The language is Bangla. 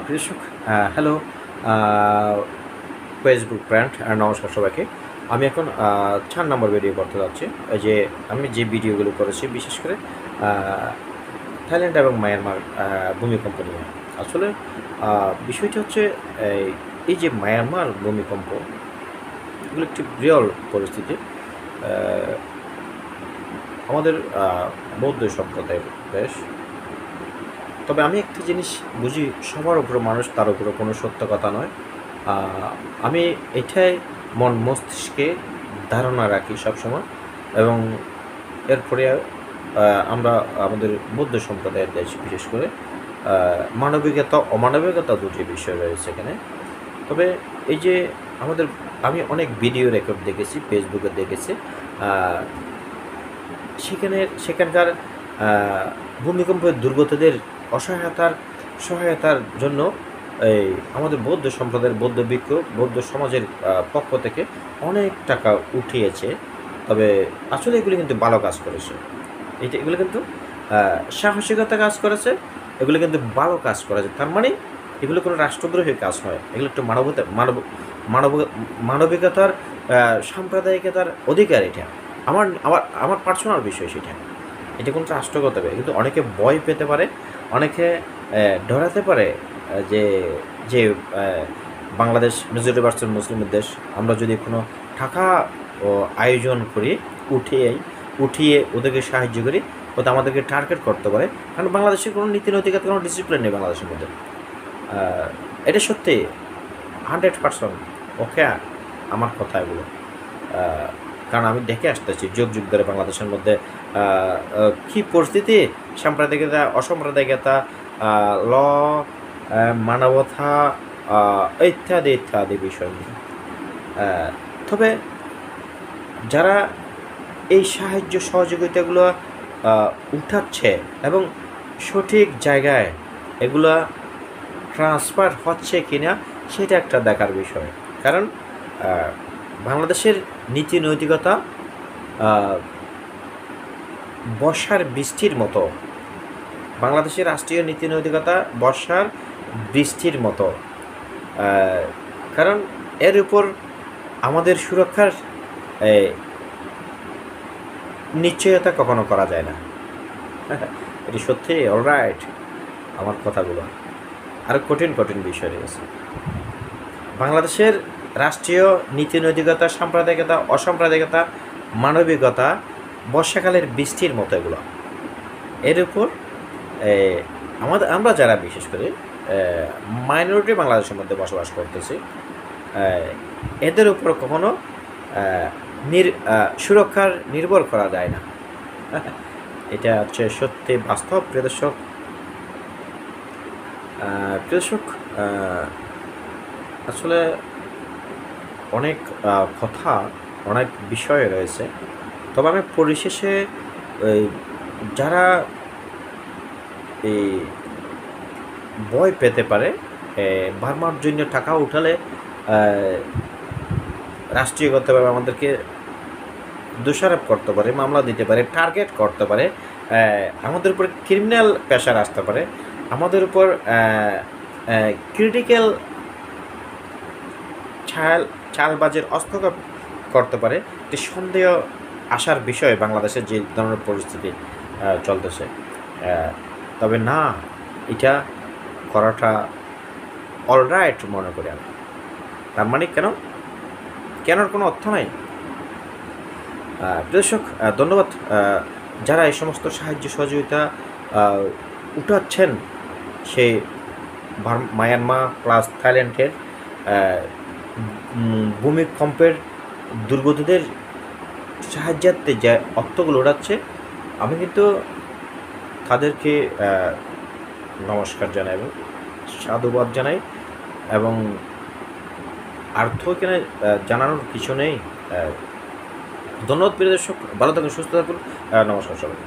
কৃষক হ্যালো ফেসবুক ফ্রেন্ড নমস্কার সবাইকে। আমি এখন 4 নম্বর ভিডিও করতে যাচ্ছি। এই যে আমি যে ভিডিওগুলো করেছি বিশেষ করে থাইল্যান্ড এবং মায়ানমার ভূমিকম্প নিয়ে। আসলে বিষয়টি হচ্ছে এই যে মায়ানমার ভূমিকম্প, এগুলো একটি বিরল পরিস্থিতি। আমাদের বৌদ্ধ সম্প্রদায়ের দেশ। তবে আমি একটা জিনিস বুঝি, সবার উপরে মানুষ, তার উপরে কোনো সত্য কথা নয়। আমি এটাই মন মস্তিষ্কে ধারণা রাখি সবসময়। এবং এরপরে আমরা আমাদের বৌদ্ধ সম্প্রদায়ের দেশ, বিশেষ করে মানবিকতা অমানবিকতা দুটি বিষয় রয়েছে এখানে। তবে এই যে আমাদের, আমি অনেক ভিডিও রেকর্ড দেখেছি, ফেসবুকে দেখেছি, সেখানকার ভূমিকম্পের দুর্গতদের সহায়তার জন্য এই আমাদের বৌদ্ধ সম্প্রদায়ের বৌদ্ধ ভিক্ষু বৌদ্ধ সমাজের পক্ষ থেকে অনেক টাকা উঠিয়েছে। তবে আসলে এগুলি কিন্তু ভালো কাজ করেছে। এগুলো কিন্তু সাহসিকতা কাজ করেছে, এগুলো কিন্তু ভালো কাজ করেছে। তার মানে এগুলো কোনো রাষ্ট্রদ্রোহী কাজ নয়, এগুলো একটু মানবিকতার সাম্প্রদায়িকতার অধিকার। এটা আমার আমার আমার পার্সোনাল বিষয়। এটা কোনো রাষ্ট্রগত হবে, কিন্তু অনেকে ভয় পেতে পারে, অনেকে ডরাতে পারে যে যে বাংলাদেশ মেজরিটি পার্সেন্ট মুসলিমের দেশ, আমরা যদি কোনো টাকা আয়োজন করি, উঠিয়ে ওদেরকে সাহায্য করি, ওটা আমাদেরকে টার্গেট করতে পারে। কারণ বাংলাদেশের কোনো নীতি নৈতিকতা, কোনো ডিসিপ্লিন নেই বাংলাদেশের মধ্যে। এটা সত্যি 100% ওকে আমার কথা এগুলো। কারণ আমি দেখে আসতেছি যুগ ধরে বাংলাদেশের মধ্যে কী পরিস্থিতি, সাম্প্রদায়িকতা, অসাম্প্রদায়িকতা, ল, মানবতা, ইত্যাদি বিষয় নিয়ে। তবে যারা এই সাহায্য সহযোগিতাগুলো উঠাচ্ছে এবং সঠিক জায়গায় এগুলো ট্রান্সফার হচ্ছে কিনা, সেটা একটা দেখার বিষয়। কারণ বাংলাদেশের নীতি নৈতিকতা বর্ষার বৃষ্টির মতো, বাংলাদেশের রাষ্ট্রীয় নীতি নৈতিকতা বর্ষার বৃষ্টির মতো। কারণ এর উপর আমাদের সুরক্ষার নিশ্চয়তা কখনো করা যায় না। এটি সত্যি অলরাইট আমার কথাগুলো। আরও কঠিন বিষয় রয়েছে। বাংলাদেশের রাষ্ট্রীয় নীতি নৈতিকতা, সাম্প্রদায়িকতা, অসাম্প্রদায়িকতা, মানবিকতা বর্ষাকালের বৃষ্টির মতো এগুলো। এর উপর আমরা যারা বিশেষ করে মাইনরিটি বাংলাদেশের মধ্যে বসবাস করতেছি, এদের উপর কখনো সুরক্ষার নির্ভর করা যায় না। এটা হচ্ছে সত্যি বাস্তব। প্রিয় দর্শক, আসলে অনেক কথা, অনেক বিষয় রয়েছে। তবে আমি পরিশেষে যারা এই ভয় পেতে পারে, বার্মার জন্য টাকা উঠালে রাষ্ট্রীয়গতভাবে আমাদেরকে দোষারোপ করতে পারে, মামলা দিতে পারে, টার্গেট করতে পারে, আমাদের উপর ক্রিমিনাল প্রেশার আসতে পারে, আমাদের উপর ক্রিটিক্যাল চালবাজের হস্তক্ষেপ করতে পারে। একটি সন্দেহ আসার বিষয় বাংলাদেশের যে ধরনের পরিস্থিতি চলতেছে। তবে না, এটা করাটা অলরাইট মনে করি আমি। তার মানে কেনর কোনো অর্থ নাই। দর্শক, ধন্যবাদ যারা এই সমস্ত সাহায্য সহযোগিতা উঠাচ্ছেন, সে মায়ানমার প্লাস থাইল্যান্ডের ভূমিকম্পের দুর্গতদের সাহায্যার্থে যে অর্থগুলো উঠাচ্ছে, আমি কিন্তু তাদেরকে নমস্কার জানাই এবং সাধুবাদ জানাই। এবং আর্থ এখানে জানানোর কিছু নেই। ধন্যবাদ প্রিয় দর্শক, ভালো থাকুন, সুস্থ থাকুন, নমস্কার সবাই।